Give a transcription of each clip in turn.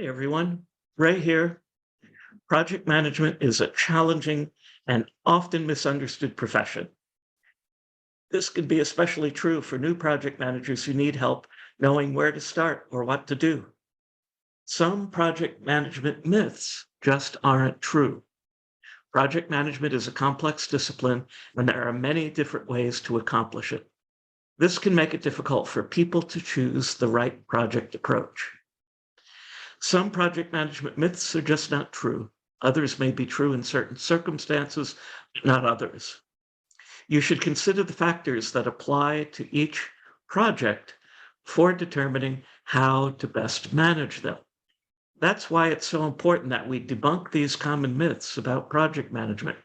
Hey everyone, Ray here. Project management is a challenging and often misunderstood profession. This can be especially true for new project managers who need help knowing where to start or what to do. Some project management myths just aren't true. Project management is a complex discipline, and there are many different ways to accomplish it. This can make it difficult for people to choose the right project approach. Some project management myths are just not true. Others may be true in certain circumstances, but not others. You should consider the factors that apply to each project for determining how to best manage them. That's why it's so important that we debunk these common myths about project management.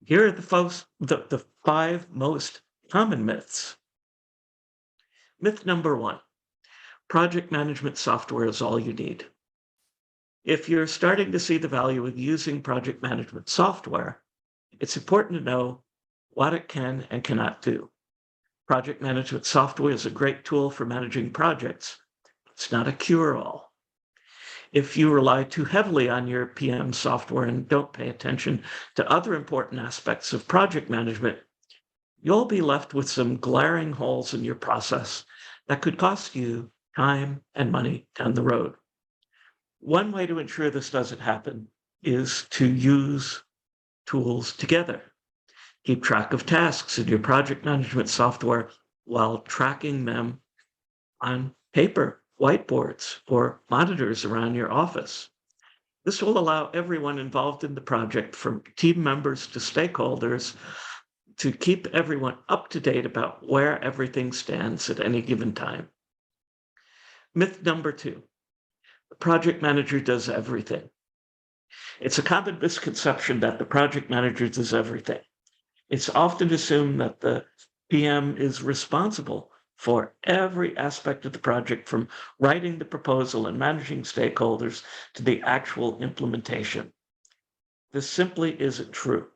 Here are the five most common myths. Myth number one, project management software is all you need. If you're starting to see the value of using project management software, it's important to know what it can and cannot do. Project management software is a great tool for managing projects. It's not a cure-all. If you rely too heavily on your PM software and don't pay attention to other important aspects of project management, you'll be left with some glaring holes in your process that could cost you time and money down the road. One way to ensure this doesn't happen is to use tools together. Keep track of tasks in your project management software while tracking them on paper, whiteboards, or monitors around your office. This will allow everyone involved in the project, from team members to stakeholders, to keep everyone up to date about where everything stands at any given time. Myth number two, the project manager does everything. It's a common misconception that the project manager does everything. It's often assumed that the PM is responsible for every aspect of the project, from writing the proposal and managing stakeholders to the actual implementation. This simply isn't true.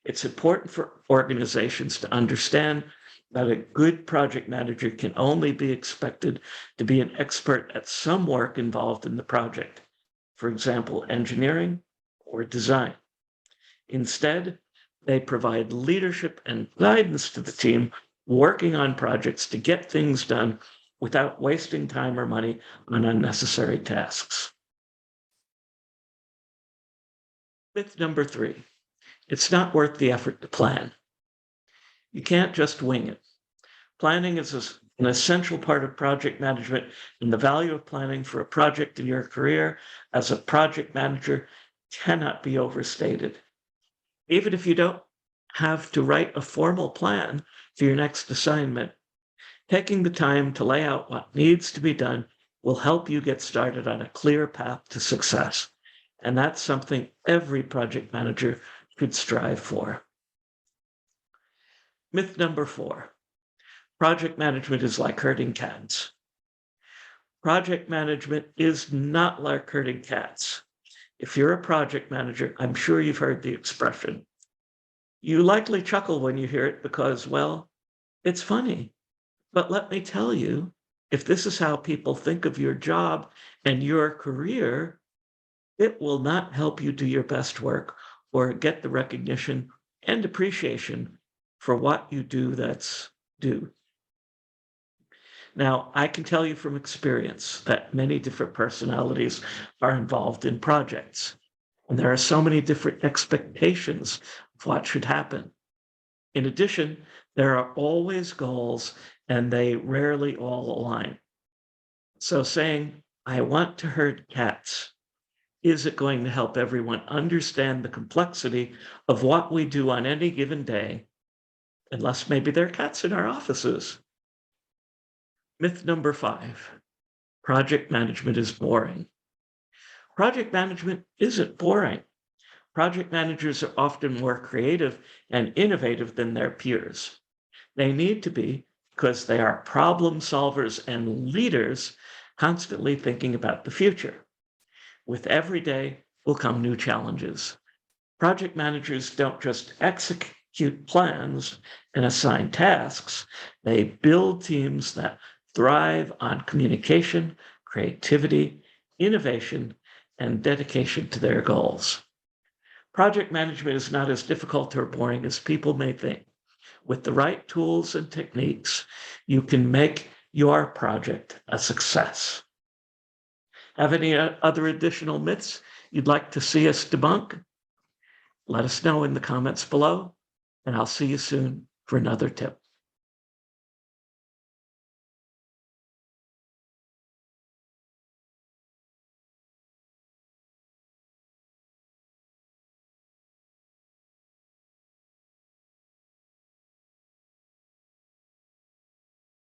It's important for organizations to understand that a good project manager can only be expected to be an expert at some work involved in the project, for example, engineering or design. Instead, they provide leadership and guidance to the team working on projects to get things done without wasting time or money on unnecessary tasks. Myth number three, it's not worth the effort to plan. You can't just wing it. Planning is an essential part of project management, and the value of planning for a project in your career as a project manager cannot be overstated. Even if you don't have to write a formal plan for your next assignment, taking the time to lay out what needs to be done will help you get started on a clear path to success. And that's something every project manager should strive for. Myth number four, project management is like herding cats. Project management is not like herding cats. If you're a project manager, I'm sure you've heard the expression. You likely chuckle when you hear it because, well, it's funny. But let me tell you, if this is how people think of your job and your career, it will not help you do your best work or get the recognition and appreciation for what you do that's due. Now, I can tell you from experience that many different personalities are involved in projects, and there are so many different expectations of what should happen. In addition, there are always goals, and they rarely all align. So saying, I want to herd cats, isn't going to help everyone understand the complexity of what we do on any given day, unless maybe there are cats in our offices. Myth number five, project management is boring. Project management isn't boring. Project managers are often more creative and innovative than their peers. They need to be, because they are problem solvers and leaders constantly thinking about the future. With every day will come new challenges. Project managers don't just execute plans and assign tasks, they build teams that thrive on communication, creativity, innovation, and dedication to their goals. Project management is not as difficult or boring as people may think. With the right tools and techniques, you can make your project a success. Have any other additional myths you'd like to see us debunk? Let us know in the comments below, and I'll see you soon for another tip.